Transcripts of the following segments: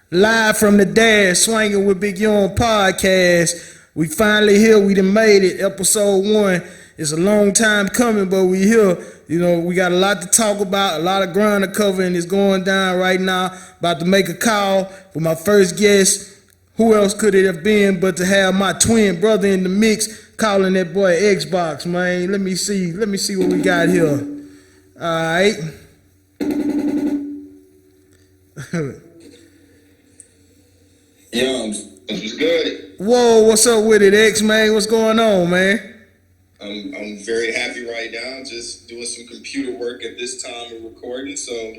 Live from the dash, Swanging with Big Young podcast. We finally here. We done made it. Episode 1. It's a long time coming, but we here. You know, we got a lot to talk about, a lot of ground to cover, and it's going down right now. About to make a call for my first guest. Who else could it have been but to have my twin brother in the mix, calling that boy Xbox, man. Let me see what we got here. All right. Yo, this was good. Whoa, what's up with it, X, man? What's going on, man? I'm very happy right now. Just doing some computer work at this time of recording, so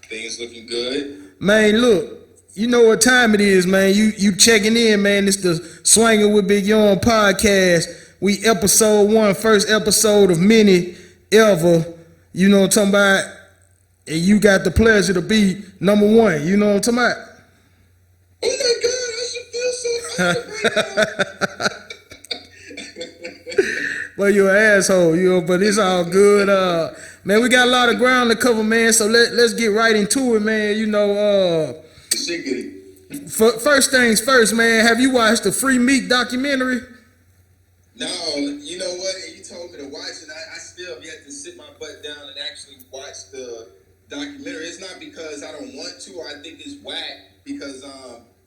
things looking good. Man, look, you know what time it is, man. You checking in, man. It's the Swanging with Big Young podcast. We episode 1, first episode of many ever. You know what I'm talking about? And you got the pleasure to be number 1. You know what I'm talking about? Oh my God, I should feel so honored right now. Well, you're an asshole, you know, but it's all good. Man, we got a lot of ground to cover, man. So let's get right into it, man. You know, first things first, man. Have you watched the free Meek documentary? No, you know what? You told me to watch it. I still have yet to sit my butt down and actually watch the documentary. It's not because I don't want to, or I think it's whack, because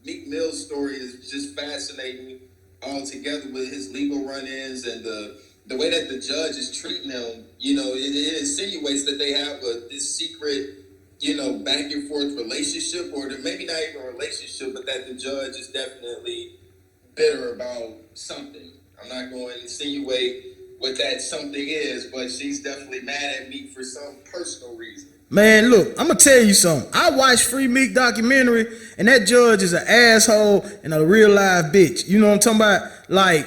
Meek Mill's story is just fascinating altogether with his legal run-ins and the way that the judge is treating him. You know, it insinuates that they have this secret, you know, back and forth relationship, or maybe not even a relationship, but that the judge is definitely bitter about something. I'm not going to insinuate what that something is, but she's definitely mad at me for some personal reason. Man, look, I'm going to tell you something. I watched Free Meek documentary, and that judge is an asshole and a real live bitch. You know what I'm talking about? Like,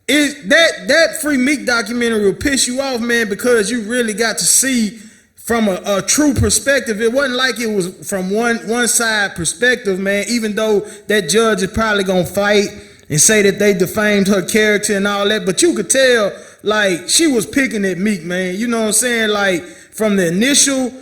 that Free Meek documentary will piss you off, man, because you really got to see from a true perspective. It wasn't like it was from one side perspective, man, even though that judge is probably going to fight and say that they defamed her character and all that. But you could tell, like, she was picking at Meek, man. You know what I'm saying? Like, from the initial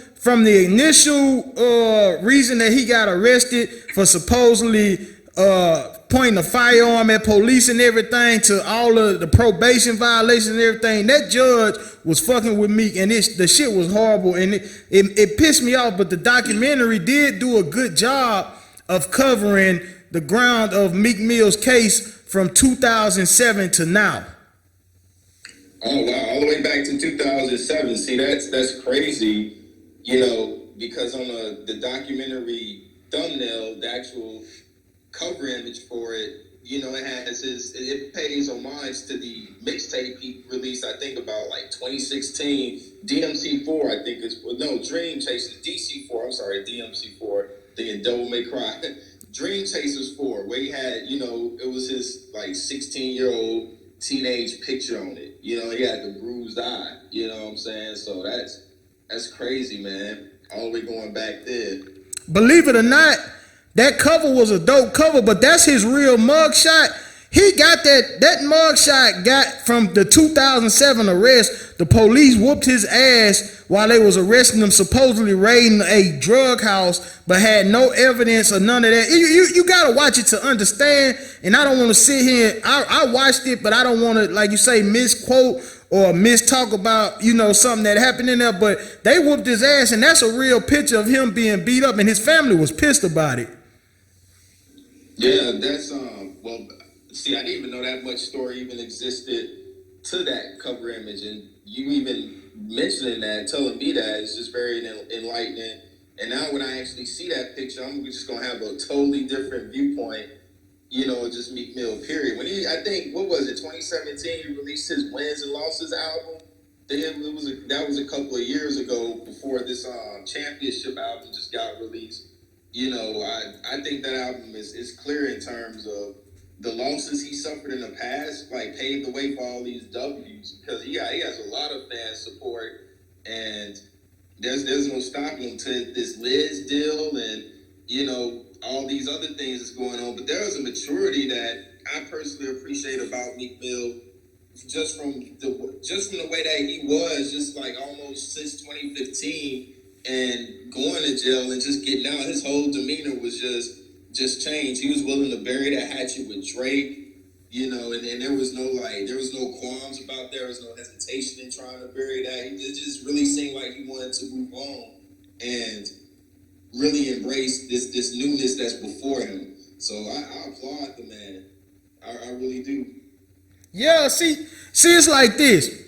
reason that he got arrested for supposedly pointing a firearm at police and everything, to all of the probation violations and everything, that judge was fucking with Meek, and the shit was horrible, and it pissed me off. But the documentary did do a good job of covering the ground of Meek Mill's case from 2007 to now. Oh wow, all the way back to 2007. See, that's crazy. You know, because on the documentary thumbnail, the actual cover image for it, you know, it pays homage to the mixtape he released, I think about like 2016, DMC4, I think Dream Chasers, DC4, I'm sorry, DMC4, thinking Devil May Cry, Dream Chasers 4, where he had, you know, it was his like 16-year-old teenage picture on it. You know, he had the bruised eye, you know what I'm saying? So that's crazy, man. All the way going back there. Believe it or not, that cover was a dope cover, but that's his real mugshot. He got that mugshot got from the 2007 arrest. The police whooped his ass while they was arresting him, supposedly raiding a drug house, but had no evidence or none of that. You gotta watch it to understand. And I don't want to sit here. I watched it, but I don't want to, like you say, misquote or mistalk about, you know, something that happened in there. But they whooped his ass, and that's a real picture of him being beat up, and his family was pissed about it. Yeah, that's well, see, I didn't even know that much story even existed to that cover image, and you even mentioning that, telling me that, is just very enlightening. And now when I actually see that picture, I'm just gonna have a totally different viewpoint, you know, just Meek Mill, period. When I think, what was it, 2017, he released his Wins and Losses album. That was a couple of years ago, before this championship album just got released. You know, I think that album is clear in terms of the losses he suffered in the past, like paved the way for all these W's, because he has a lot of fan support, and there's no stopping him to this Liz deal and, you know, all these other things that's going on. But there was a maturity that I personally appreciate about Meek Mill, just from the way that he was, just like almost since 2015. And going to jail and just getting out, his whole demeanor was just just changed. He was willing to bury that hatchet with Drake. You know, and there was no qualms about there was no hesitation in trying to bury that. It just really seemed like he wanted to move on and really embrace this newness that's before him. So I applaud the man. I really do. Yeah, see, it's like this.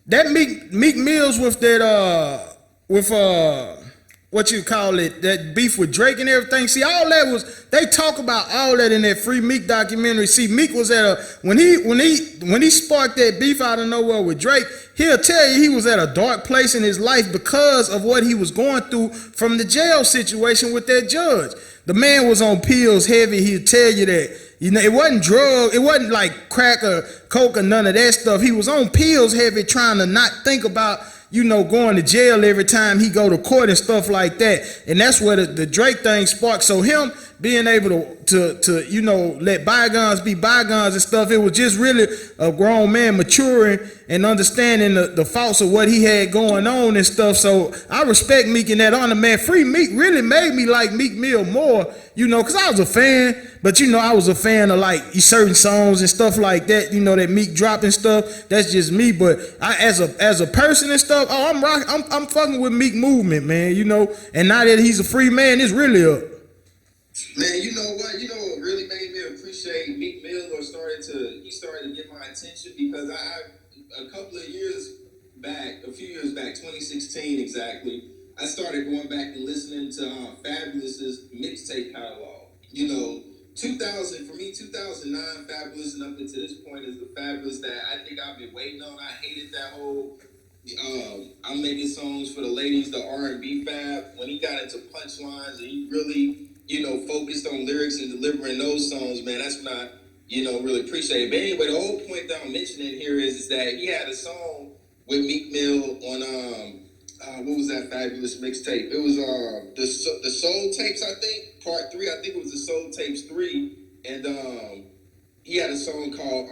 That Meek Mills with that what you call it, that beef with Drake and everything. See, all that was, they talk about all that in that Free Meek documentary. See, Meek was at when he sparked that beef out of nowhere with Drake, he'll tell you he was at a dark place in his life because of what he was going through from the jail situation with that judge. The man was on pills heavy. He'll tell you that. You know, it wasn't drug, it wasn't like crack or coke or none of that stuff. He was on pills heavy, trying to not think about, you know, going to jail every time he go to court and stuff like that. And that's where the Drake thing sparked. So him being able to you know, let bygones be bygones and stuff, it was just really a grown man maturing and understanding the faults of what he had going on and stuff. So I respect Meek in that honor, man. Free Meek really made me like Meek Mill more, you know, because I was a fan. But, you know, I was a fan of, like, certain songs and stuff like that, you know, that Meek dropping stuff. That's just me. But I, as a person and stuff, I'm fucking with Meek movement, man, you know. And now that he's a free man, it's really up. Man, you know what? You know what really made me appreciate Meek Mill he started to get my attention because a few years back, 2016 exactly, I started going back and listening to Fabulous's mixtape catalog. You know, 2009 Fabulous and up until this point is the Fabulous that I think I've been waiting on. I hated that whole I'm making songs for the ladies, the R&B Fab. When he got into punchlines and he really, you know, focused on lyrics and delivering those songs, man, that's when I, you know, really appreciate it. But anyway, the whole point that I'm mentioning here is that he had a song with Meek Mill on what was that Fabulous mixtape? It was the Soul Tapes, I think, part 3. I think it was the Soul Tapes 3, and he had a song called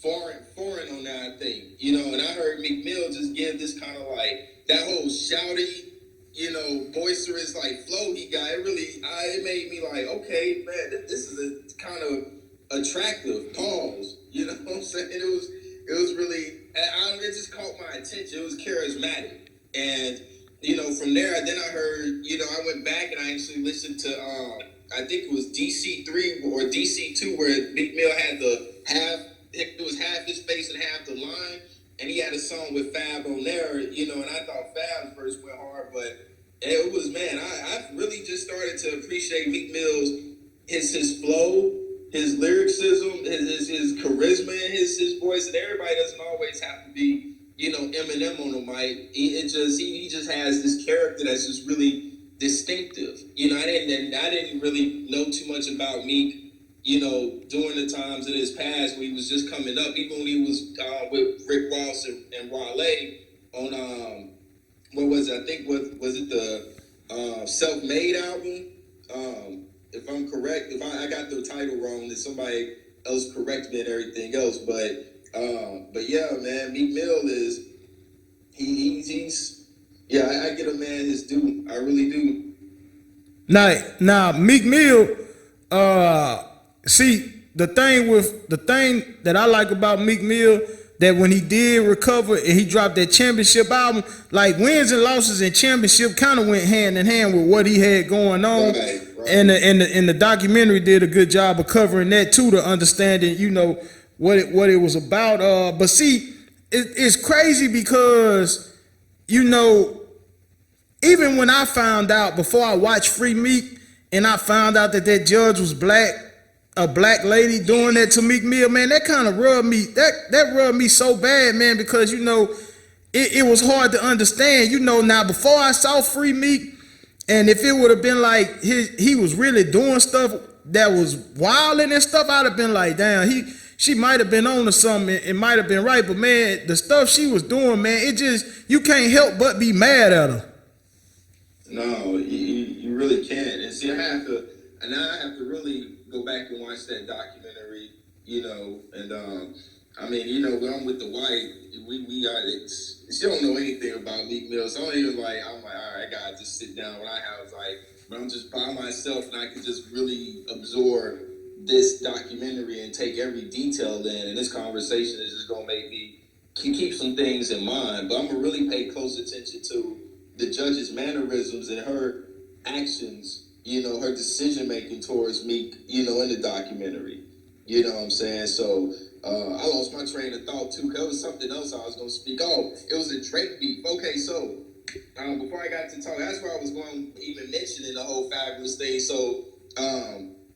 Foreign on that, I think. You know, and I heard Meek Mill just give this kind of like that whole shouty, you know, boisterous like flow he got. It made me like, okay, man, this is a kind of attractive pause. You know what I'm saying? It was really, it just caught my attention. It was charismatic. And, you know, from there, then I heard, you know, I went back and I actually listened to, I think it was DC3 or DC2 where Meek Mill had it was half his face and half the line. And he had a song with Fab on there, you know, and I thought Fab's verse went hard, but it was, man, I really just started to appreciate Meek Mill's, his flow, his lyricism, his charisma, his voice, and everybody doesn't always have to be, you know, Eminem on the mic. He just has this character that's just really distinctive. You know, I didn't really know too much about Meek, you know, during the times in his past when he was just coming up, even when he was with Rick Ross and Wale on what was it? I think was it the Self-Made album? If I'm correct, if I got the title wrong, then somebody else correct me and everything else. But yeah, man, Meek Mill is he's I get a man his due. I really do. Now Meek Mill, see the thing that I like about Meek Mill, that when he did recover and he dropped that championship album, like wins and losses and championship kind of went hand in hand with what he had going on. Right. And the documentary did a good job of covering that too, to understanding, you know, what it was about. But see, it's crazy because, you know, even when I found out, before I watched Free Meek, and I found out that judge was a black lady doing that to Meek Mill, man, that kind of rubbed me, that rubbed me so bad, man, because, you know, it was hard to understand, you know. Now, before I saw Free Meek, and if it would have been like he was really doing stuff that was wilding and stuff, I'd have been like, damn, she might have been on to something. It might have been right, but man, the stuff she was doing, man, you can't help but be mad at her. No, you really can't. And see, I have to really go back and watch that documentary, you know. And I mean, you know, when I'm with the wife, we got it. She don't know anything about Meek Mill, so I'm like, all right, I gotta just sit down when I have like but I'm just by myself and I could just really absorb this documentary and take every detail in. And this conversation is just gonna make me keep some things in mind. But I'm gonna really pay close attention to the judge's mannerisms and her actions. Her decision making towards Meek. In the documentary. You know what I'm saying? So I lost my train of thought too, because it was something else I was gonna speak. Oh, it was a Drake beef. Okay, so before I got to talk, that's where I was going to even mentioning the whole Fabulous thing. So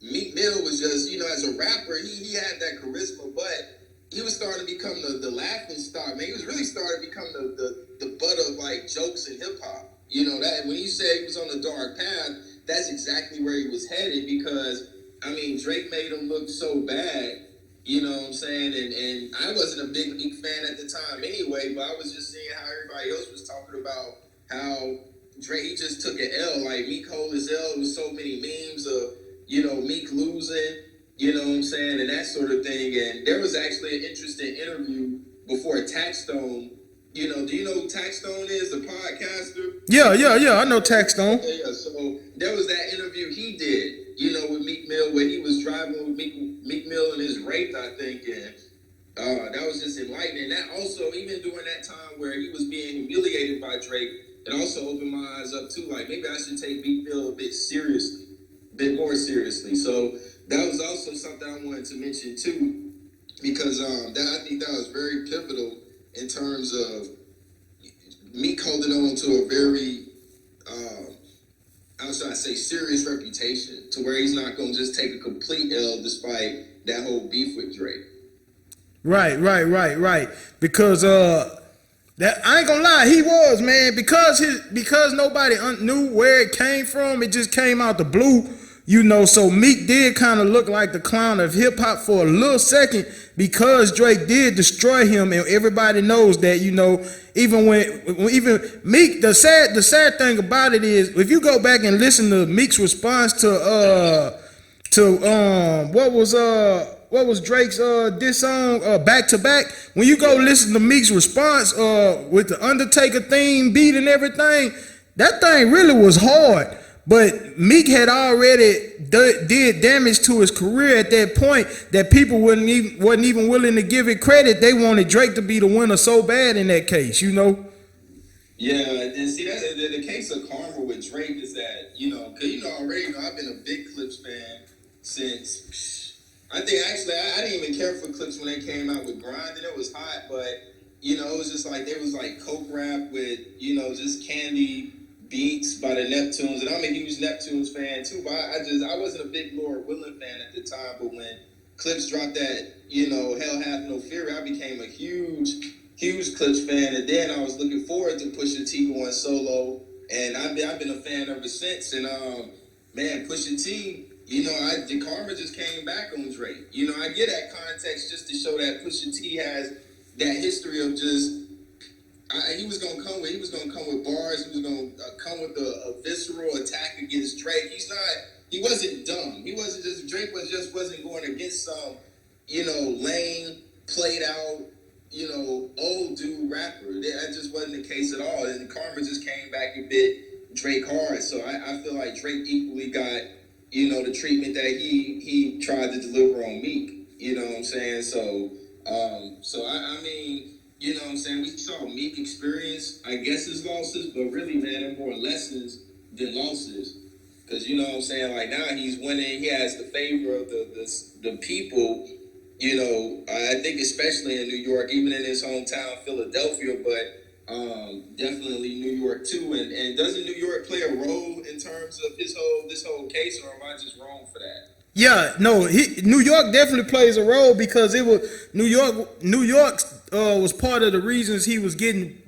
Meek Mill was just, as a rapper, he had that charisma, but he was starting to become the laughing stock, man. He was really starting to become the butt of like jokes in hip hop. That when he said he was on the dark path, that's exactly where he was headed, because Drake made him look so bad. You know what I'm saying? And I wasn't a big Meek fan at the time anyway, but I was just seeing how everybody else was talking about how Drake, he just took an L. Like, Meek hold his L with so many memes of, Meek losing, you know what I'm saying, and that sort of thing. And there was actually an interesting interview before Taxstone. Do you know who Taxstone is, the podcaster? Yeah. I know Taxstone. Yeah, so there was that interview he did, with Meek Mill, where he was driving with Meek Mill in his Wraith, I think, and that was just enlightening. That also, even during that time where he was being humiliated by Drake, it also opened my eyes up too. Like, maybe I should take Meek Mill a bit more seriously. So that was also something I wanted to mention too, because I think that was very pivotal in terms of Meek holding on to a very how should I say, serious reputation, to where he's not going to just take a complete L despite that whole beef with Drake. Right. Because that, I ain't gonna lie, he was, man, because nobody knew where it came from. It just came out the blue, So Meek did kind of look like the clown of hip hop for a little second, because Drake did destroy him, and everybody knows that. Even Meek, the sad thing about it is, if you go back and listen to Meek's response to what was Drake's diss song, Back to Back, when you go listen to Meek's response with the Undertaker theme beat and everything, that thing really was hard. But Meek had already did damage to his career at that point that people wasn't even willing to give it credit. They wanted Drake to be the winner so bad in that case, Yeah, and see, that the case of karma with Drake is that, because already, I've been a big Clips fan since, I think actually I didn't even care for Clips when they came out with Grind, and it was hot, but, it was just like, there was like coke rap with, just candy beats by the Neptunes, and I'm a huge Neptunes fan too, but I wasn't a big Lord Willin fan at the time, but when Clips dropped that, Hell Hath No Fury, I became a huge Clips fan, and then I was looking forward to Pusha T going solo, and I've been a fan ever since, and man, Pusha T, the karma just came back on Drake. I get that context just to show that Pusha T has that history of just, he was gonna come with bars. He was gonna come with a visceral attack against Drake. He wasn't dumb. Drake wasn't going against some, lame, played out, old dude rapper. That just wasn't the case at all. And karma just came back and bit Drake hard. So I feel like Drake equally got, the treatment that he tried to deliver on Meek. You know what I'm saying? So I mean, you know what I'm saying? We saw Meek experience, I guess, his losses, but really, man, they're more lessons than losses. Because, you know what I'm saying? Like, now he's winning. He has the favor of the people, I think especially in New York, even in his hometown, Philadelphia, but definitely New York, too. And doesn't New York play a role in terms of this whole case, or am I just wrong for that? Yeah, no, New York definitely plays a role, because it was New York was part of the reasons he was getting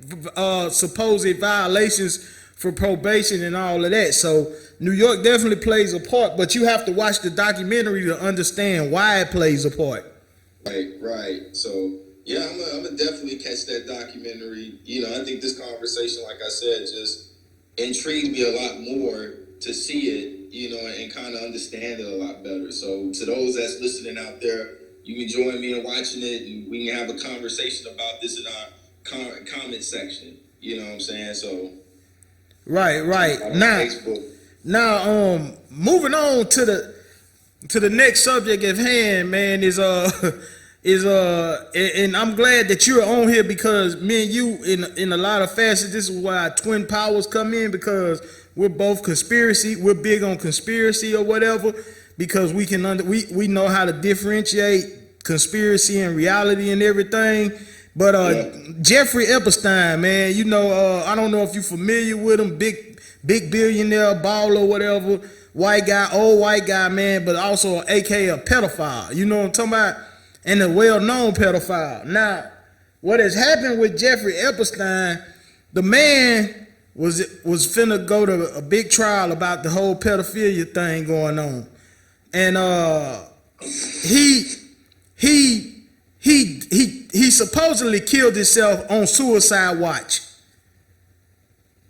supposed violations for probation and all of that. So New York definitely plays a part, but you have to watch the documentary to understand why it plays a part. Right. So yeah, I'm gonna definitely catch that documentary. I think this conversation, like I said, just intrigued me a lot more to see it, and kind of understand it a lot better. So to those that's listening out there, you can join me in watching it, and we can have a conversation about this in our comment section. You know what I'm saying? So right. Now, Facebook. Now, moving on to the next subject at hand, man, is and I'm glad that you're on here because me and you in a lot of facets. This is why twin powers come in because we're both conspiracy. We're big on conspiracy or whatever because we can we know how to differentiate conspiracy and reality and everything. But Jeffrey Epstein, man, you know, I don't know if you're familiar with him, big billionaire, baller, whatever, white guy, old white guy, man, but also aka a pedophile. You know what I'm talking about? And a well-known pedophile. Now, what has happened with Jeffrey Epstein? The man was finna go to a big trial about the whole pedophilia thing going on, and he supposedly killed himself on suicide watch.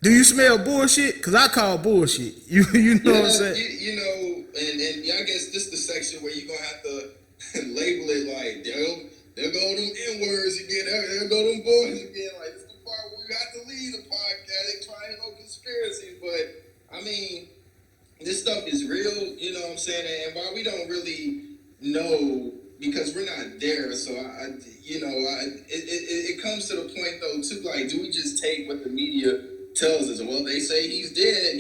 Do you smell bullshit? Cause I call bullshit. You know what I'm saying? You know, and I guess this is the section where you're gonna have to label it like there go them N-words again, there go them boys again. Like this is the part where we got to leave the podcast. They trying no conspiracy, but I mean, this stuff is real. You know what I'm saying? And while we don't really know because we're not there, so it comes to the point though too. Like, do we just take what the media tells us? Well, they say he's dead.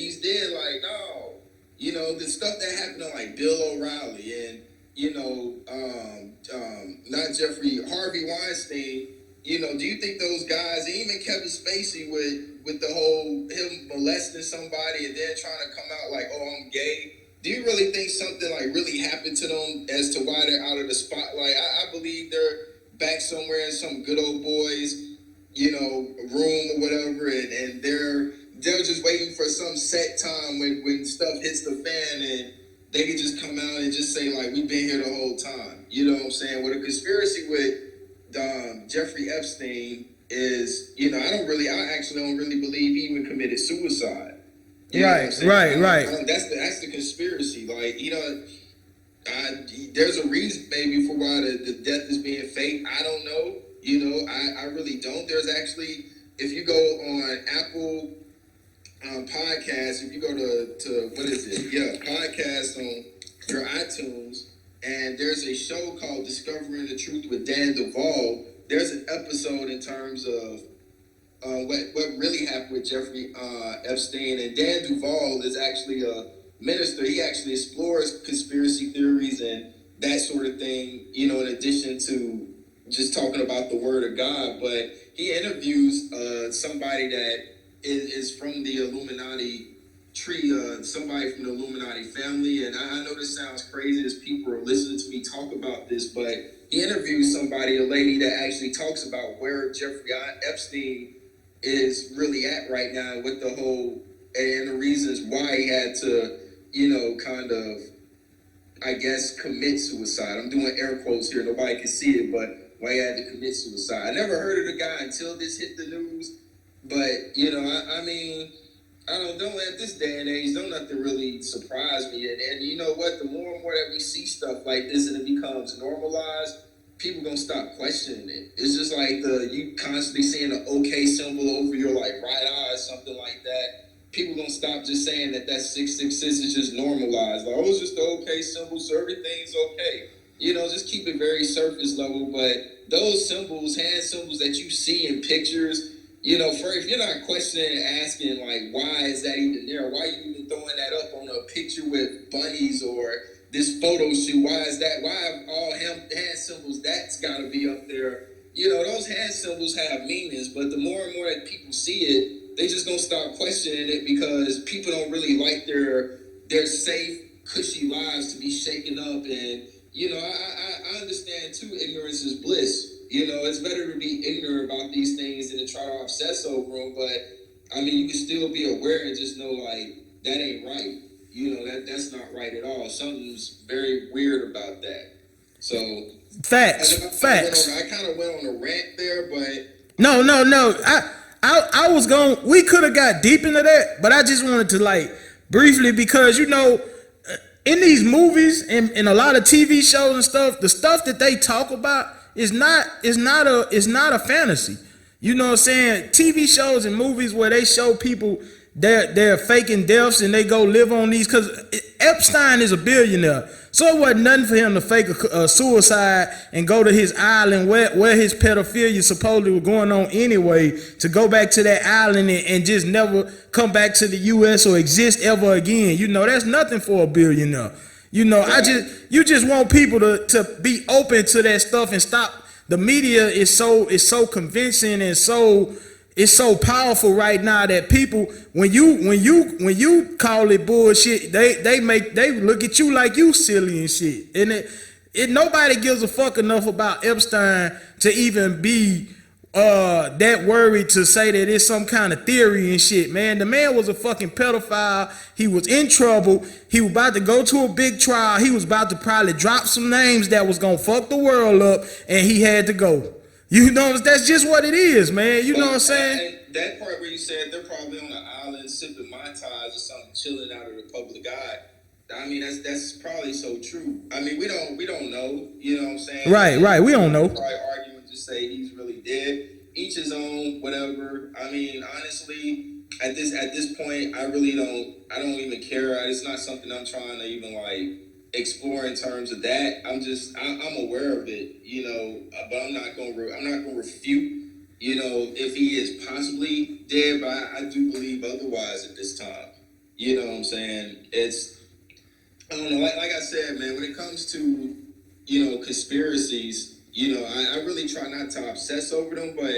Like, no. You know, the stuff that happened to like Bill O'Reilly and not Harvey Weinstein. You know, do you think those guys, even Kevin Spacey with the whole him molesting somebody and then trying to come out like, oh, I'm gay? Do you really think something like really happened to them as to why they're out of the spotlight? I believe they're back somewhere in some good old boys, room or whatever, and they're just waiting for some set time when stuff hits the fan and they can just come out and just say like we've been here the whole time. You know what I'm saying? With a conspiracy with Jeffrey Epstein is, I actually don't really believe he even committed suicide. Right. That's the conspiracy. Like, there's a reason maybe for why the death is being faked. I don't know. I really don't. There's actually, if you go on Apple podcasts, if you go to what is it? Yeah, podcast on your iTunes, and there's a show called Discovering the Truth with Dan Duvall. There's an episode in terms of what really happened with Jeffrey Epstein, and Dan Duvall is actually a minister. He actually explores conspiracy theories and that sort of thing, in addition to just talking about the word of God. But he interviews somebody that is from the Illuminati tree, somebody from the Illuminati family. And I know this sounds crazy as people are listening to me talk about this, but he interviews somebody, a lady that actually talks about where Jeffrey Epstein is really at right now with the whole, and the reasons why he had to, kind of, I guess, commit suicide. I'm doing air quotes here. Nobody can see it, but why he had to commit suicide. I never heard of the guy until this hit the news. But, I mean, don't at this day and age, don't nothing really surprise me. And you know what? The more and more that we see stuff like this and it becomes normalized, people gonna stop questioning it. It's just like you constantly seeing an OK symbol over your like right eye or something like that. People gonna stop just saying that 666 is just normalized. Like, oh, it's just the OK symbol, so everything's okay. Just keep it very surface level. But those symbols, hand symbols that you see in pictures, if you're not questioning and asking, like, why is that even there? Why are you even throwing that up on a picture with bunnies or this photo shoot? Why is that? Why have all hand symbols? That's got to be up there. Those hand symbols have meanings, but the more and more that people see it, they just gonna stop questioning it because people don't really like their safe, cushy lives to be shaken up. And I understand too. Ignorance is bliss. It's better to be ignorant about these things than to try to obsess over them. But I mean, you can still be aware and just know like that ain't right. That's not right at all. Something's very weird about that. So facts. I kind of went on a rant there, but no. I was going. We could have got deep into that, but I just wanted to like briefly because in these movies and in a lot of TV shows and stuff, the stuff that they talk about is not a fantasy. You know what I'm saying? TV shows and movies where they show people they're faking deaths and they go live on these, because Epstein is a billionaire. So it wasn't nothing for him to fake a suicide and go to his island where his pedophilia supposedly was going on anyway, to go back to that island and just never come back to the U.S. or exist ever again. You know, that's nothing for a billionaire. You know, you just want people to be open to that stuff and stop. The media is so convincing and it's so powerful right now that people, when you call it bullshit, they look at you like you silly and shit. And it nobody gives a fuck enough about Epstein to even be that worried to say that it's some kind of theory and shit, man. The man was a fucking pedophile. He was in trouble. He was about to go to a big trial. He was about to probably drop some names that was gonna fuck the world up, and he had to go. You know, that's just what it is, man. You know what I'm saying? That part where you said they're probably on an island sipping Mai Tais or something, chilling out of the public eye. I mean, that's probably so true. I mean, we don't know. You know what I'm saying? Right. We don't know. Probably arguing to say he's really dead. Each his own, whatever. I mean, honestly, at this point, I don't even care. It's not something I'm trying to even like explore in terms of that. I'm aware of it, you know, but I'm not gonna refute, you know, if he is possibly dead, but I do believe otherwise at this time. You know what I'm saying? I don't know, like I said, man, when it comes to, you know, conspiracies, you know, I really try not to obsess over them, but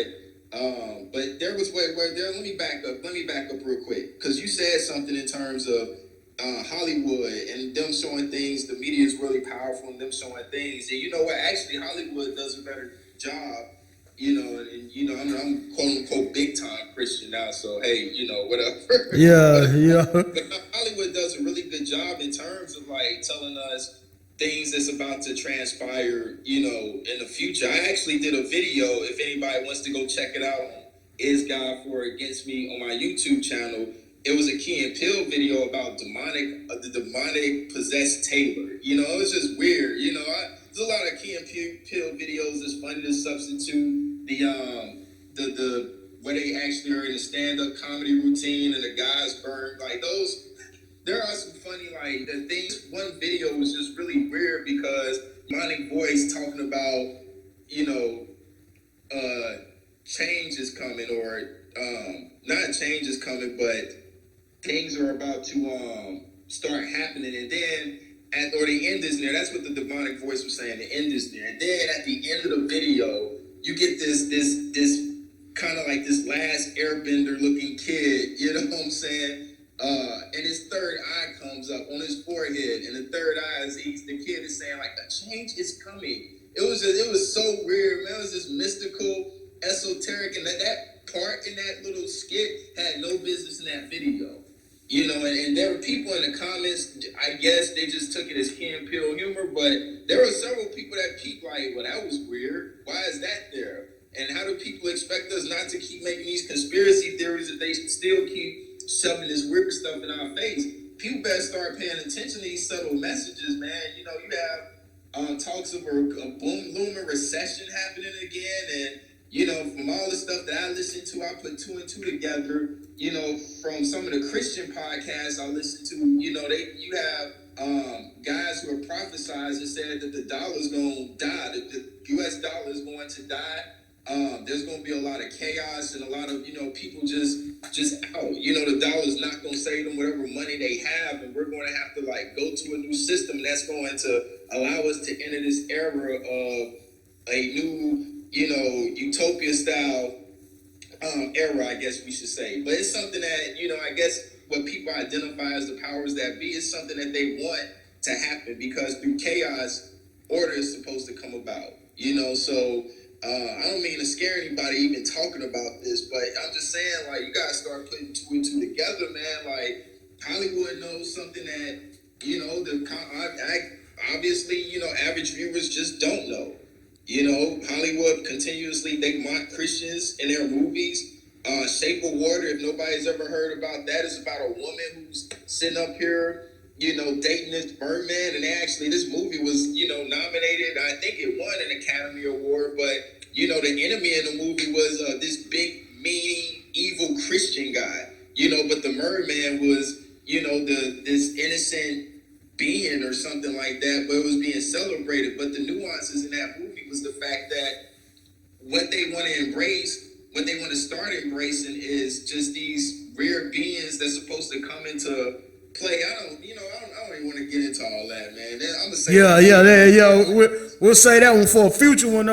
there was where there. Let me back up real quick, because you said something in terms of Hollywood and them showing things. The media is really powerful and them showing things. And you know what? Actually, Hollywood does a better job. You know, and you know, I'm quote unquote big time Christian now. So hey, you know, whatever. Yeah. But Hollywood does a really good job in terms of like telling us things that's about to transpire, you know, in the future. I actually did a video. If anybody wants to go check it out, on Is God For or Against Me on my YouTube channel. It was a Key and Peele video about the demonic possessed Taylor. You know, it was just weird. You know, there's a lot of Key and Peele videos that's funny to substitute the where they actually are in a stand-up comedy routine and the guys burn like those. There are some funny like the things. One video was just really weird because demonic voice talking about, you know, change is coming, or not change is coming, but things are about to start happening, and then the end is near. That's what the demonic voice was saying. The end is near, and then at the end of the video, you get this kind of like this last Airbender looking kid. You know what I'm saying? And his third eye comes up on his forehead, and the third eye is the kid is saying like the change is coming. It was so weird, man. It was just mystical, esoteric, and that part in that little skit had no business in that video. You know, and there were people in the comments, I guess they just took it as Key and Peele humor, but there were several people that peeped like, well, that was weird. Why is that there? And how do people expect us not to keep making these conspiracy theories if they still keep shoving this weird stuff in our face? People better start paying attention to these subtle messages, man. You know, you have talks of a looming recession happening again, and you know, from all the stuff that I listen to, I put two and two together. You know, from some of the Christian podcasts I listen to, you know, you have guys who are prophesized and said that the dollar's gonna die, that the U.S. dollar is going to die. There's gonna be a lot of chaos and a lot of, you know, people just out. You know, the dollar's not gonna save them whatever money they have, and we're going to have to like go to a new system that's going to allow us to enter this era of a new, you know, utopia style era, I guess we should say. But it's something that, you know, I guess what people identify as the powers that be is something that they want to happen, because through chaos, order is supposed to come about. You know, so I don't mean to scare anybody even talking about this, but I'm just saying, like, you gotta start putting two and two together, man. Like, Hollywood knows something that, you know, obviously, you know, average viewers just don't know. You know, Hollywood continuously, they mock Christians in their movies. Shape of Water, if nobody's ever heard about that, it's about a woman who's sitting up here, you know, dating this Birdman. And this movie was, you know, nominated. I think it won an Academy Award. But, you know, the enemy in the movie was this big, mean, evil Christian guy. but the merman was, this innocent being or something like that, but it was being celebrated. But the nuances in that movie was the fact that what they want to embrace, what they want to start embracing is just these rare beings that's supposed to come into play. I don't even want to get into all that, man. I'm gonna say we'll say that one for a future one.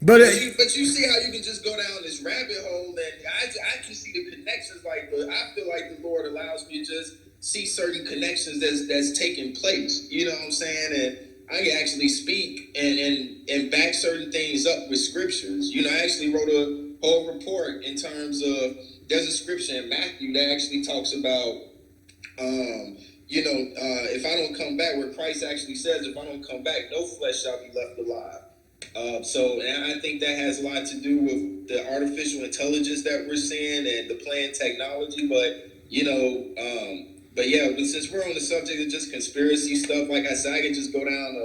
But you see how you can just go down this rabbit hole, and I can see the connections. I feel like the Lord allows me to just see certain connections that's taking place. You know what I'm saying? And I can actually speak and back certain things up with scriptures. I actually wrote a whole report in terms of, there's a scripture in Matthew that actually talks about, if I don't come back, where Christ actually says, if I don't come back, no flesh shall be left alive. And I think that has a lot to do with the artificial intelligence that we're seeing and the playing technology. But since we're on the subject of just conspiracy stuff, like I said, I can just go down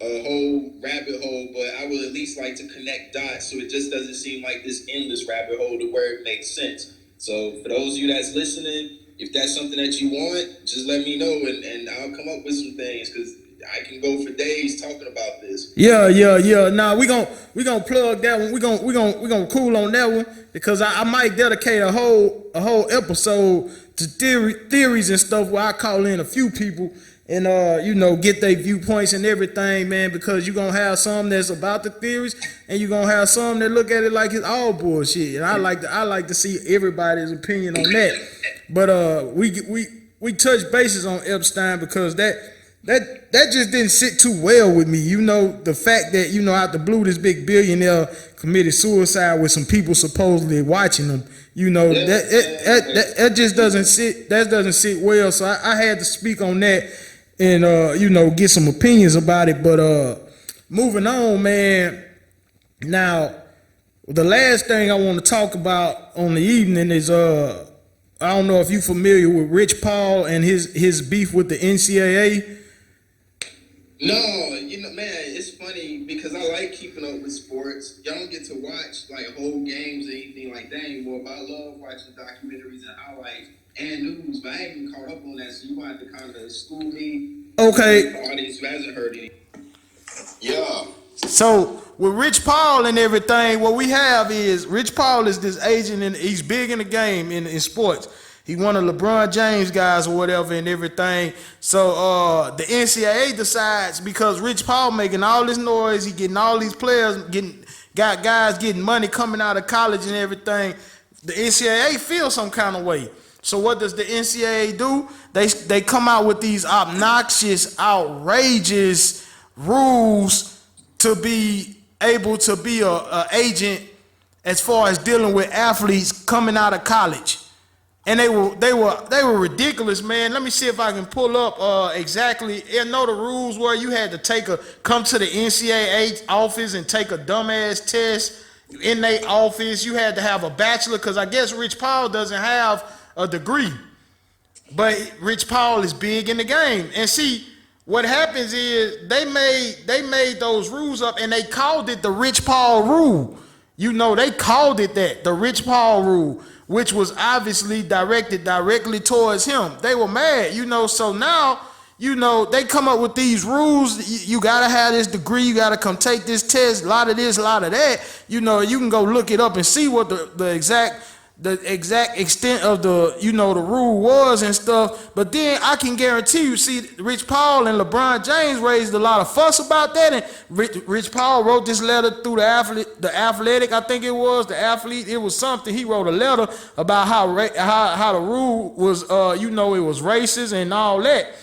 a whole rabbit hole, but I would at least like to connect dots so it just doesn't seem like this endless rabbit hole to where it makes sense. So for those of you that's listening, if that's something that you want, just let me know and I'll come up with some things, because I can go for days talking about this. Yeah. Nah, we gonna plug that one. We gonna cool on that one, because I might dedicate a whole episode to theories and stuff, where I call in a few people and get their viewpoints and everything, man, because you're gonna have some that's about the theories and you're gonna have some that look at it like it's all bullshit. And I like to see everybody's opinion on that. But we touched bases on Epstein because that just didn't sit too well with me. The fact that, out the blue, this big billionaire committed suicide with some people supposedly watching him. That just doesn't sit well. So I had to speak on that and get some opinions about it. But moving on, man. Now, the last thing I want to talk about on the evening is I don't know if you're familiar with Rich Paul and his beef with the NCAA. No, man, it's funny because I like keeping up with sports. Y'all don't get to watch like whole games or anything like that anymore, but I love watching documentaries and highlights and news, but I ain't even caught up on that, so you might have to kind of school me. Okay. The audience who hasn't heard it. Yeah. So with Rich Paul and everything, what we have is Rich Paul is this agent, and he's big in the game in sports. He one of LeBron James guys or whatever and everything. So the NCAA decides, because Rich Paul making all this noise, he getting all these players, got guys getting money coming out of college and everything. The NCAA feels some kind of way. So what does the NCAA do? They come out with these obnoxious, outrageous rules to be able to be a agent as far as dealing with athletes coming out of college. And they were ridiculous, man. Let me see if I can pull up exactly. I know the rules were you had to come to the NCAA office and take a dumbass test in their office. You had to have a bachelor, because I guess Rich Paul doesn't have a degree. But Rich Paul is big in the game. And see, what happens is they made those rules up and they called it the Rich Paul rule. They called it that, the Rich Paul rule, which was obviously directed directly towards him. They were mad, so now, they come up with these rules. You gotta have this degree, you gotta come take this test, a lot of this, a lot of that. You can go look it up and see what the exact extent of the rule was and stuff. But then I can guarantee you, see, Rich Paul and LeBron James raised a lot of fuss about that, and Rich Paul wrote this letter through the Athletic, I think it was the Athlete. It was something. He wrote a letter about how the rule was, it was racist and all that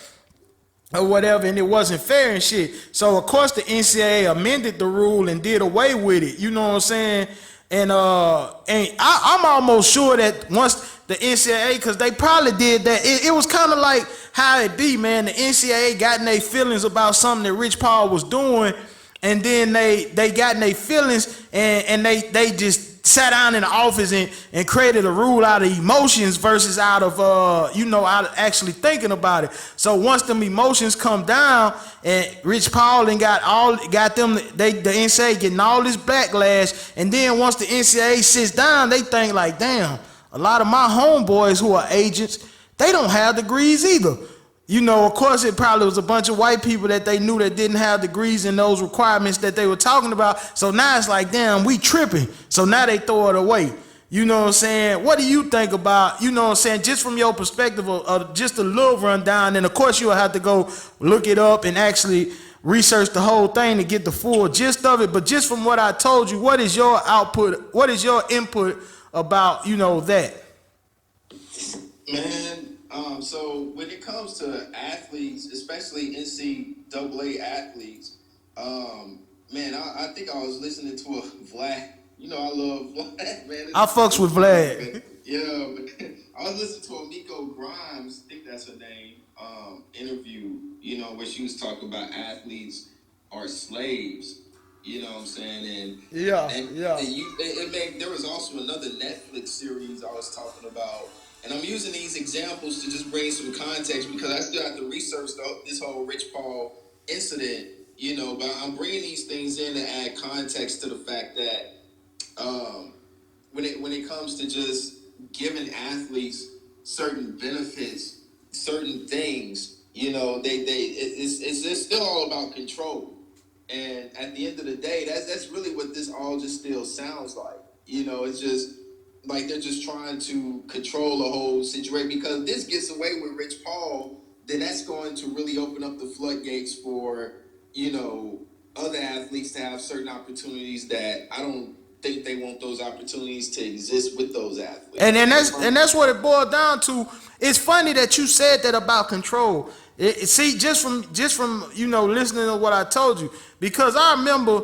or whatever, and it wasn't fair and shit. So of course the NCAA amended the rule and did away with it. You know what I'm saying? And I'm almost sure that once the NCAA, because they probably did that, it was kind of like how it be, man. The NCAA got in their feelings about something that Rich Paul was doing, and then they got in their feelings and they just sat down in the office and created a rule out of emotions versus out of out of actually thinking about it. So once them emotions come down, and Rich Paul and got them, the NCAA getting all this backlash, and then once the NCAA sits down, they think like, damn, A lot of my homeboys who are agents, they don't have degrees either. You know, of course, it probably was a bunch of white people that they knew that didn't have degrees in those requirements that they were talking about. So now it's like, damn, we tripping. So now they throw it away. You know what I'm saying? What do you think about, you know what I'm saying, just from your perspective of just a little rundown? And of course, you'll have to go look it up and actually research the whole thing to get the full gist of it. But just from what I told you, what is your output? What is your input about, you know, that? Man, so when it comes to athletes, especially NCAA athletes, man, I think I was listening to a Vlad. You know, I love Vlad, man. I fucks with Vlad. Yeah, but I was listening to a Miko Grimes, I think that's her name, interview, you know, where she was talking about athletes are slaves. You know what I'm saying? And there was also another Netflix series I was talking about. And I'm using these examples to just bring some context because I still have to research this whole Rich Paul incident, you know, but I'm bringing these things in to add context to the fact that when it comes to just giving athletes certain benefits, certain things, you know, it's still all about control. And at the end of the day, that's really what this all just still sounds like. You know, it's just like they're just trying to control the whole situation because if this gets away with Rich Paul, then that's going to really open up the floodgates for, you know, other athletes to have certain opportunities that I don't think they want those opportunities to exist with those athletes. And that's what it boiled down to. It's funny that you said that about control. See, just from you know listening to what I told you, because I remember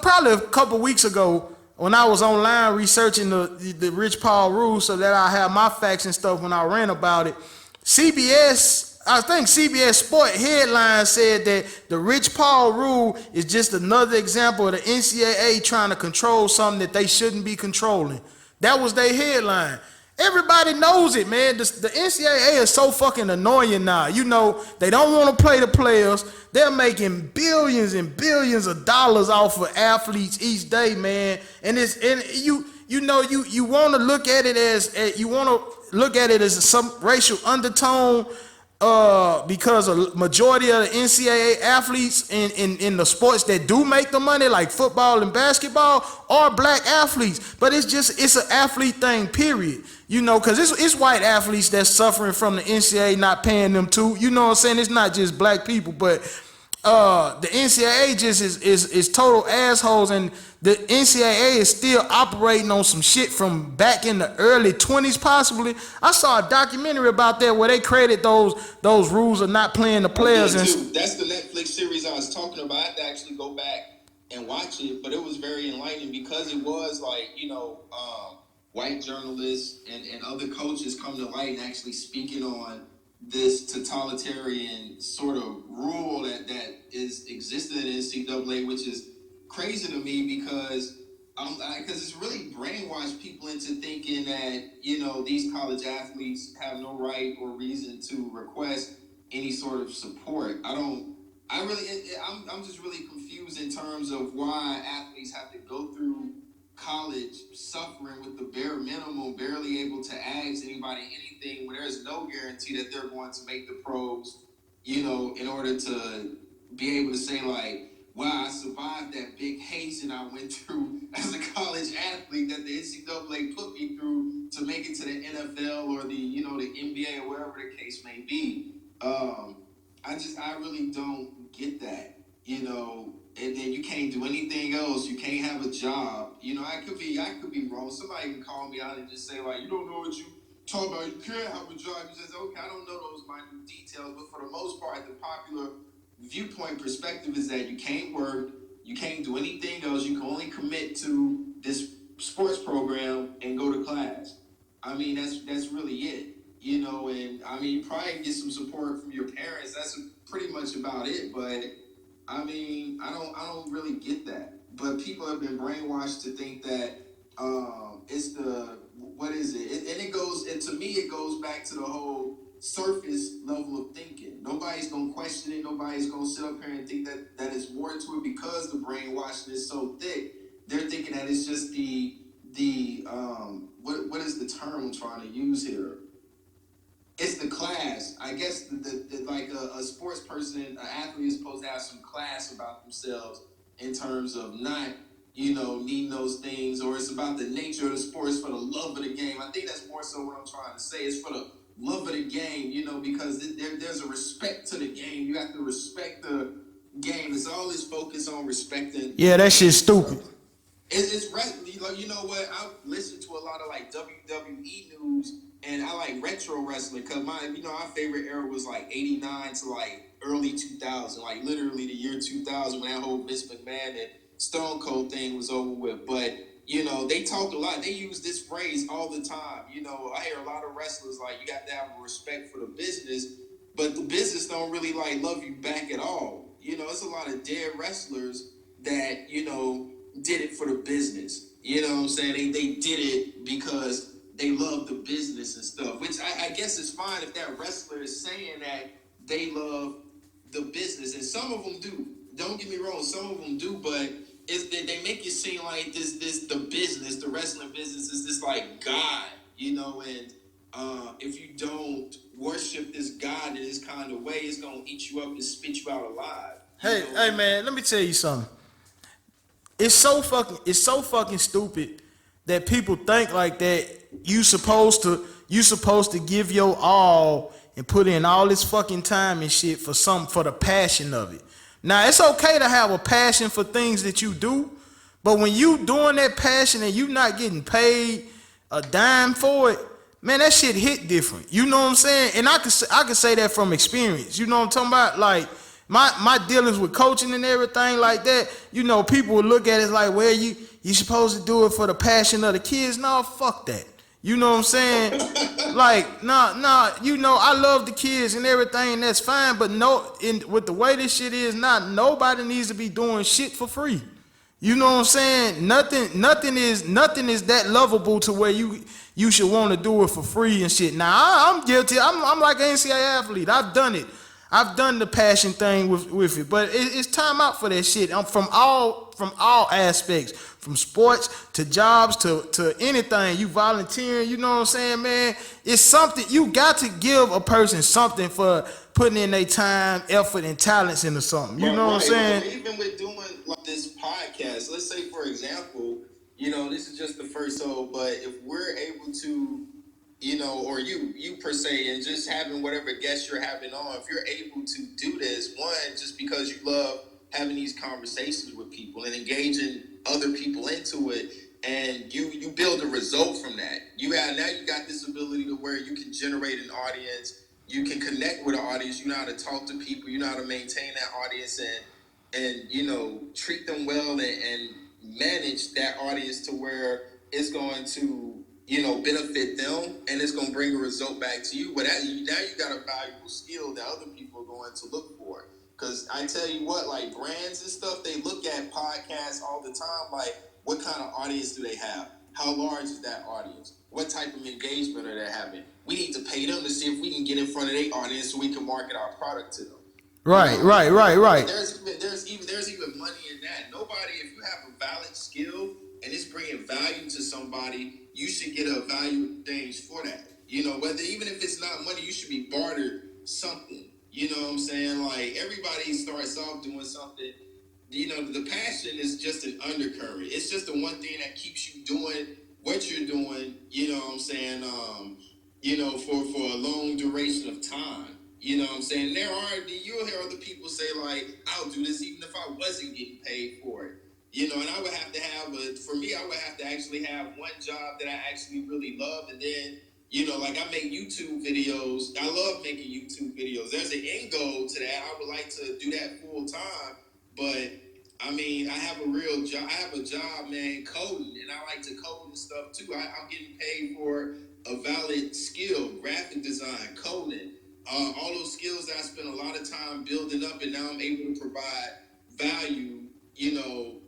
probably a couple weeks ago when I was online researching the Rich Paul rules so that I have my facts and stuff when I ran about it. I think CBS Sport headline said that the Rich Paul rule is just another example of the NCAA trying to control something that they shouldn't be controlling. That was their headline. Everybody knows it, man. The NCAA is so fucking annoying now. You know, they don't want to play the players. They're making billions and billions of dollars off of athletes each day, man. And you want to look at it as some racial undertone. Because a majority of the NCAA athletes in the sports that do make the money, like football and basketball, are black athletes. But it's an athlete thing, period. You know, because it's white athletes that's suffering from the NCAA not paying them too. You know what I'm saying? It's not just black people, but the NCAA just is total assholes, and the NCAA is still operating on some shit from back in the early 20s, possibly. I saw a documentary about that where they created those rules of not playing the players. And that's the Netflix series I was talking about. I had to actually go back and watch it, but it was very enlightening because it was like, you know, white journalists and other coaches come to light and actually speaking on this totalitarian sort of rule that is existing in NCAA, which is crazy to me because it's really brainwashed people into thinking that, you know, these college athletes have no right or reason to request any sort of support. I'm just really confused in terms of why athletes have to go through college suffering with the bare minimum, barely able to ask anybody anything when there's no guarantee that they're going to make the pros, you know, in order to be able to say like, wow, I survived that big hazing I went through as a college athlete that the NCAA put me through to make it to the NFL or the, you know, the NBA or wherever the case may be. I really don't get that, you know. And then you can't do anything else. You can't have a job. You know, I could be wrong. Somebody can call me out and just say, like, you don't know what you talk about. You can't have a job. You just, okay, I don't know those minute details. But for the most part, the popular viewpoint perspective is that you can't work. You can't do anything else. You can only commit to this sports program and go to class. I mean, that's really it. You know, and I mean, you probably get some support from your parents. That's pretty much about it. But I mean, I don't really get that. But people have been brainwashed to think that it's what is it? And to me, it goes back to the whole surface level of thinking. Nobody's gonna question it. Nobody's gonna sit up here and think that is more to it because the brainwashing is so thick. They're thinking that it's just the the what is the term I'm trying to use here? It's the class. I guess the like a sports person, an athlete is supposed to have some class about themselves in terms of not, needing those things, or it's about the nature of the sport. It's for the love of the game. I think that's more so what I'm trying to say. It's for the love of the game, because there's a respect to the game. You have to respect the game. It's all this focus on respecting. Yeah, that shit's stupid. It's right. You know what? I listen to a lot of like WWE news, and I like retro wrestling because our favorite era was like '89 to like early 2000, like literally the year 2000 when that whole Vince McMahon and Stone Cold thing was over with. But they talked a lot. They use this phrase all the time. I hear a lot of wrestlers like you got to have a respect for the business, but the business don't really like love you back at all. It's a lot of dead wrestlers that did it for the business. You know what I'm saying? They did it because they love the business and stuff, which I guess is fine if that wrestler is saying that they love the business. And some of them do. Don't get me wrong, some of them do, but they make it seem like the business, the wrestling business is this like God, and if you don't worship this God in this kind of way, it's gonna eat you up and spit you out alive. Hey man, let me tell you something. It's so fucking stupid that people think like that. You supposed to give your all and put in all this fucking time and shit for the passion of it. Now it's okay to have a passion for things that you do, but when you doing that passion and you not getting paid a dime for it, man, that shit hit different. You know what I'm saying? And I can say that from experience. You know what I'm talking about? Like my dealings with coaching and everything like that, people will look at it like, well, you supposed to do it for the passion of the kids. No, fuck that. You know what I'm saying? Like, nah, I love the kids and everything, and that's fine, but with the way this shit is now, nobody needs to be doing shit for free. You know what I'm saying? Nothing is that lovable to where you should want to do it for free and shit. Now, I'm guilty. I'm like an NCAA athlete. I've done it. I've done the passion thing with it, but it's time out for that shit. From all aspects, from sports to jobs to anything. You volunteering, you know what I'm saying, man? It's something. You got to give a person something for putting in their time, effort, and talents into something. You know what I'm saying? Even with doing like this podcast, let's say for example, this is just the first but if we're able to, or you per se, and just having whatever guest you're having on, if you're able to do this, one, just because you love having these conversations with people and engaging other people into it, and you build a result from that. Now you got this ability to where you can generate an audience, you can connect with an audience, you know how to talk to people, you know how to maintain that audience and treat them well and manage that audience to where it's going to benefit them, and it's going to bring a result back to you. But now you got a valuable skill that other people are going to look for. Because I tell you what, like brands and stuff, they look at podcasts all the time. Like, what kind of audience do they have? How large is that audience? What type of engagement are they having? We need to pay them to see if we can get in front of their audience so we can market our product to them. Right. There's even money in that. Nobody, if you have a valid skill and it's bringing value to somebody, you should get a value things for that. Whether even if it's not money, you should be bartered something. You know what I'm saying? Like, everybody starts off doing something. The passion is just an undercurrent. It's just the one thing that keeps you doing what you're doing, you know what I'm saying, for a long duration of time. You know what I'm saying? You'll hear other people say, like, I'll do this even if I wasn't getting paid for it. And I would have to I would have to actually have one job that I actually really love, and then, like I make YouTube videos. I love making YouTube videos. There's an end goal to that. I would like to do that full time, but I mean, I have a real job. I have a job, man, coding, and I like to code and stuff too. I'm getting paid for a valid skill, graphic design, coding, all those skills that I spent a lot of time building up, and now I'm able to provide value,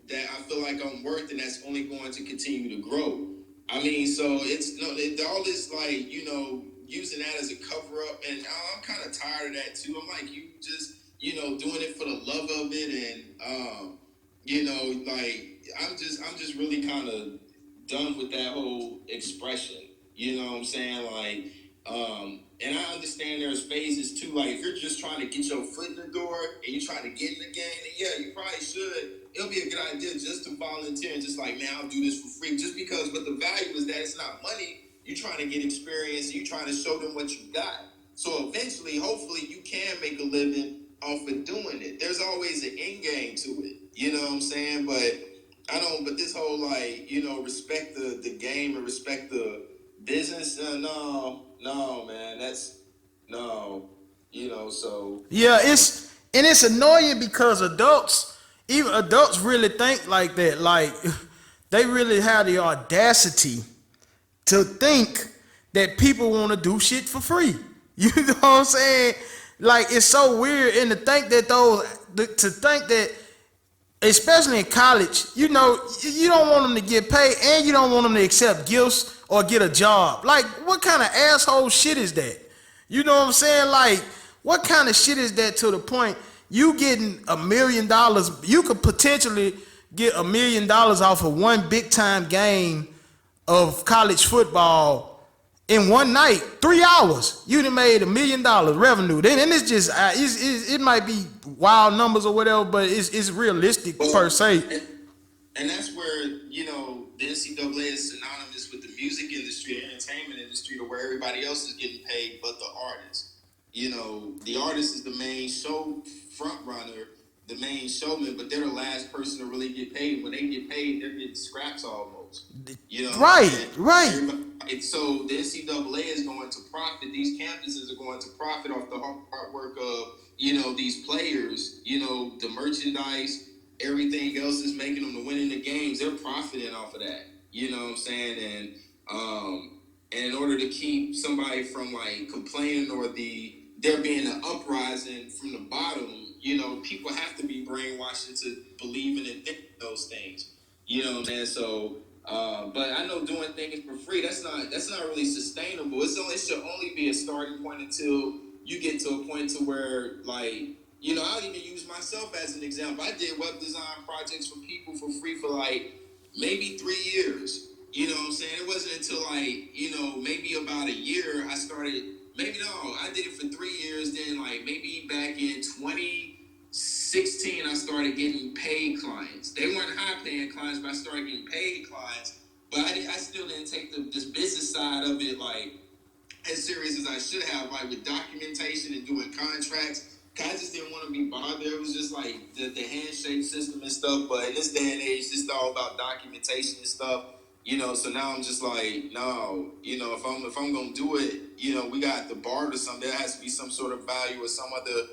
that I feel like I'm worth, and that's only going to continue to grow. I mean, so all this, like, using that as a cover up, and I'm kind of tired of that too. I'm like, you just, doing it for the love of it, and like, I'm just really kind of done with that whole expression. You know what I'm saying? Like, and I understand there's phases too. Like, if you're just trying to get your foot in the door and you're trying to get in the game, then yeah, you probably should. It'll be a good idea just to volunteer and just like, man, I'll do this for free. Just because, but the value is that it's not money. You're trying to get experience and you're trying to show them what you got. So eventually, hopefully, you can make a living off of doing it. There's always an end game to it. You know what I'm saying? But this whole, like, respect the game and respect the business, no, man, so. Yeah, it's annoying because even adults really think like that. Like they really have the audacity to think that people want to do shit for free. You know what I'm saying? Like it's so weird, and to think that especially in college, you don't want them to get paid, and you don't want them to accept gifts or get a job. Like, what kind of asshole shit is that? You know what I'm saying? Like, what kind of shit is that to the point you getting $1 million? You could potentially get $1 million off of one big time game of college football in one night, 3 hours. You done made $1 million revenue. Then it's just it might be wild numbers or whatever, but it's realistic per se. And that's where the NCAA is synonymous with the music industry, the entertainment industry, to where everybody else is getting paid but the artist. The artist is the main show front runner, the main showman, but they're the last person to really get paid. When they get paid, they're getting scraps almost. Right. So the NCAA is going to profit. These campuses are going to profit off the hard work of these players. The merchandise, everything else is making them to win in the games. They're profiting off of that. You know what I'm saying? And in order to keep somebody from like complaining or there being an uprising from the bottom, people have to be brainwashed into believing and thinking those things. You know what I'm saying? So, but I know doing things for free, that's not really sustainable. It should only be a starting point until you get to a point to where, like, I'll even use myself as an example. I did web design projects for people for free for like maybe 3 years. You know what I'm saying? It wasn't until like, maybe about a year I started, I did it for 3 years. Then like maybe back in 2016, I started getting paid clients. They weren't high paying clients, but I started getting paid clients. But I still didn't take this business side of it like as serious as I should have, like with documentation and doing contracts. I just didn't want to be bothered. It was just like the handshake system and stuff. But in this day and age, it's all about documentation and stuff. So now I'm just like, no, if I'm gonna do it, we got the bar or something. There has to be some sort of value or some other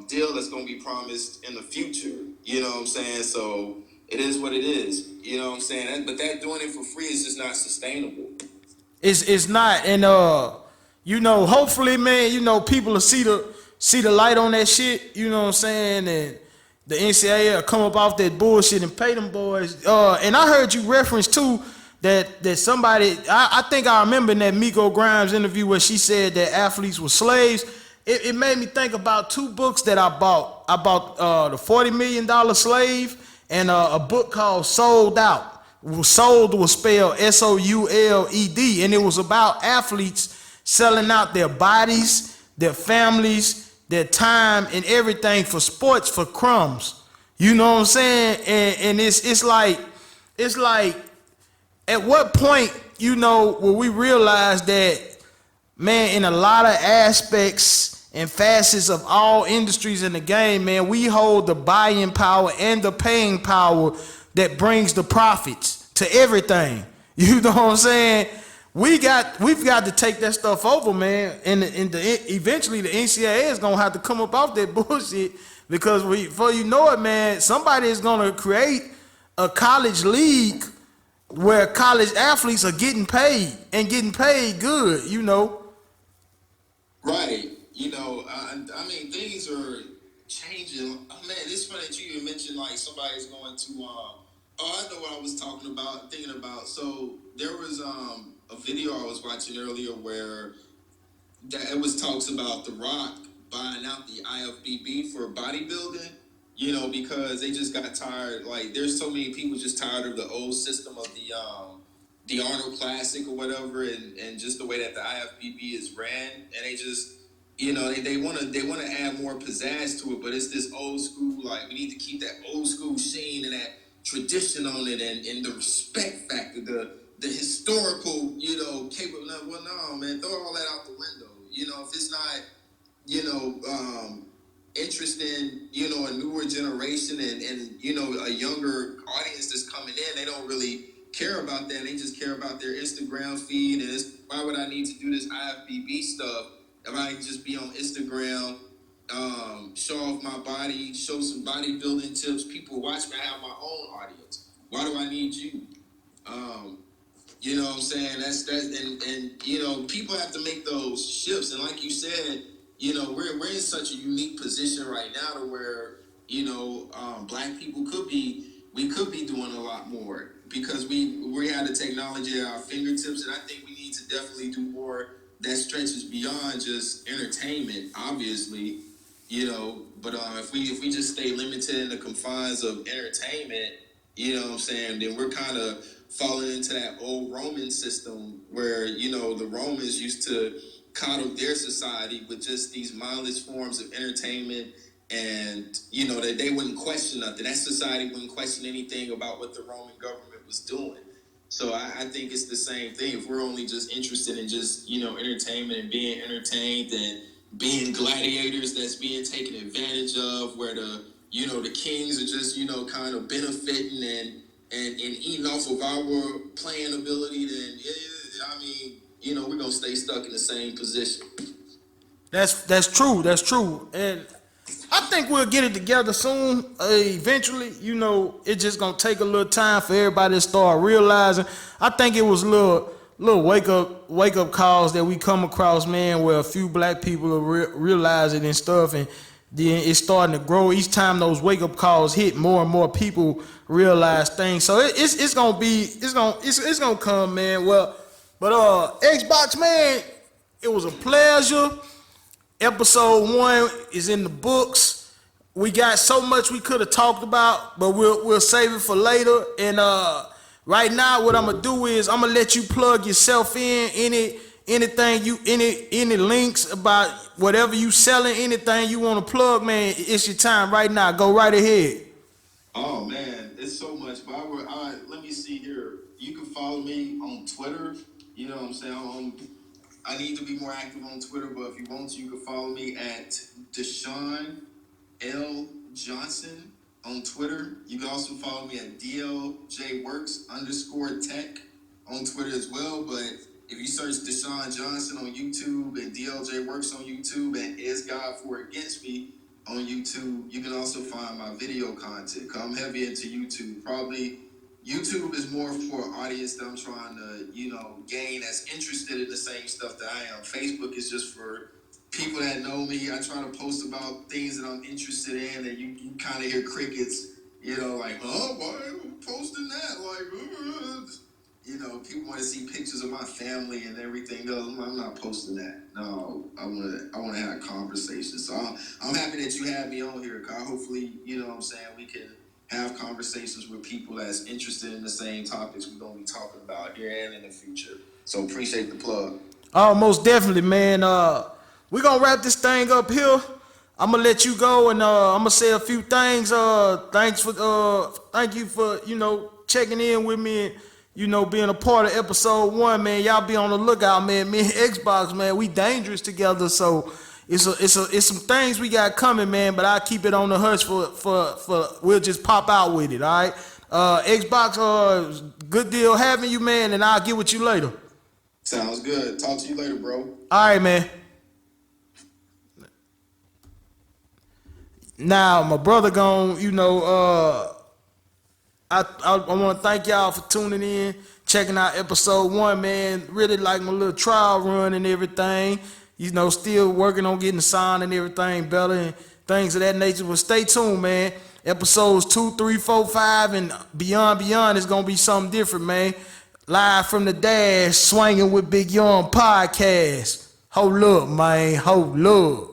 deal that's gonna be promised in the future. You know what I'm saying? So it is what it is. You know what I'm saying? But doing it for free is just not sustainable. It's not, and hopefully, man, people will see the light on that shit. You know what I'm saying? And the NCAA will come up off that bullshit and pay them boys. And I heard you reference too that somebody, I think I remember in that Miko Grimes interview where she said that athletes were slaves. It made me think about two books that I bought. I bought the $40 Million Slave and a book called Sold Out. Sold was spelled SOULED, and it was about athletes selling out their bodies, their families, their time, and everything for sports for crumbs. You know what I'm saying? And it's like at what point will we realize that, man, in a lot of aspects and facets of all industries in the game, man, we hold the buying power and the paying power that brings the profits to everything. You know what I'm saying? We've got to take that stuff over, man. And eventually the NCAA is gonna have to come up off that bullshit, because before you know it, man, somebody is gonna create a college league where college athletes are getting paid and getting paid good. Right. I mean, things are changing. Oh, man, it's funny that you even mentioned like somebody's going to. I know what I was thinking about. So there was a video I was watching earlier where it was talks about The Rock buying out the IFBB for bodybuilding. Because they just got tired. Like, there's so many people just tired of the old system of the Arnold Classic or whatever, and just the way that the IFBB is ran, and they just, they want to add more pizzazz to it, but it's this old school, like, we need to keep that old school sheen and that tradition on it, and the respect factor, the historical, capable. Well, no, man, throw all that out the window. If it's not, interest in, a newer generation and a younger audience that's coming in, they don't really care about that. They just care about their Instagram feed, and why would I need to do this IFBB stuff if I can just be on Instagram, show off my body, show some bodybuilding tips, people watch me, I have my own audience. Why do I need you? You know what I'm saying? That's and people have to make those shifts. And like you said, we're in such a unique position right now to where, black people could be doing a lot more because we have the technology at our fingertips, and I think we need to definitely do more that stretches beyond just entertainment, obviously, but if we just stay limited in the confines of entertainment, what I'm saying, then we're kind of falling into that old Roman system where, the Romans used to coddle their society with just these mindless forms of entertainment, and, that they wouldn't question nothing. That society wouldn't question anything about what the Roman government was doing. So I think it's the same thing. If we're only just interested in just, entertainment and being entertained and being gladiators that's being taken advantage of, where the kings are just, kind of benefiting and eating off of our playing ability, then, we're going to stay stuck in the same position. That's true. That's true. And I think we'll get it together soon. Eventually, it's just gonna take a little time for everybody to start realizing. I think it was little wake up calls that we come across, man, where a few black people realize it and stuff, and then it's starting to grow. Each time those wake up calls hit, more and more people realize things. So it's gonna come, man. Well, but Xbox, man, it was a pleasure. Episode 1 is in the books. We got so much we could have talked about, but we'll save it for later. And right now, what I'm gonna do is I'm gonna let you plug yourself in. Any links about whatever you selling, anything you want to plug, man. It's your time right now. Go right ahead. Oh man, it's so much. But let me see here. You can follow me on Twitter. You know what I'm saying? I need to be more active on Twitter, but if you want to, you can follow me at Deshaun L. Johnson on Twitter. You can also follow me at DLJWorks_tech on Twitter as well. But if you search Deshaun Johnson on YouTube and DLJ Works on YouTube and Is God For Against Me on YouTube, you can also find my video content. I'm heavy into YouTube. Probably YouTube is more for an audience that I'm trying to, gain that's interested in the same stuff that I am. Facebook is just for people that know me. I try to post about things that I'm interested in, and you kind of hear crickets, like, oh, why are you posting that? Like, people want to see pictures of my family and everything else. I'm not posting that. No, I want to have a conversation. So I'm happy that you had me on here, Kyle. Hopefully, we can have conversations with people that's interested in the same topics we're going to be talking about here and in the future. So appreciate the plug. Oh, most definitely, man. We're going to wrap this thing up here. I'm going to let you go, and I'm going to say a few things. Thank you for, checking in with me and, being a part of episode 1, man. Y'all be on the lookout, man. Me and Xbox, man, we dangerous together, so it's some things we got coming, man, but I'll keep it on the hush for we'll just pop out with it, all right? Xbox, good deal having you, man, and I'll get with you later. Sounds good. Talk to you later, bro. All right, man. Now, my brother gone, I want to thank y'all for tuning in, checking out episode 1, man. Really like my little trial run and everything. Still working on getting the sound and everything better and things of that nature. But stay tuned, man. Episodes 2, 3, 4, 5, and beyond is going to be something different, man. Live from the dash, Swanging with Big Young podcast. Hold up, man. Hold up.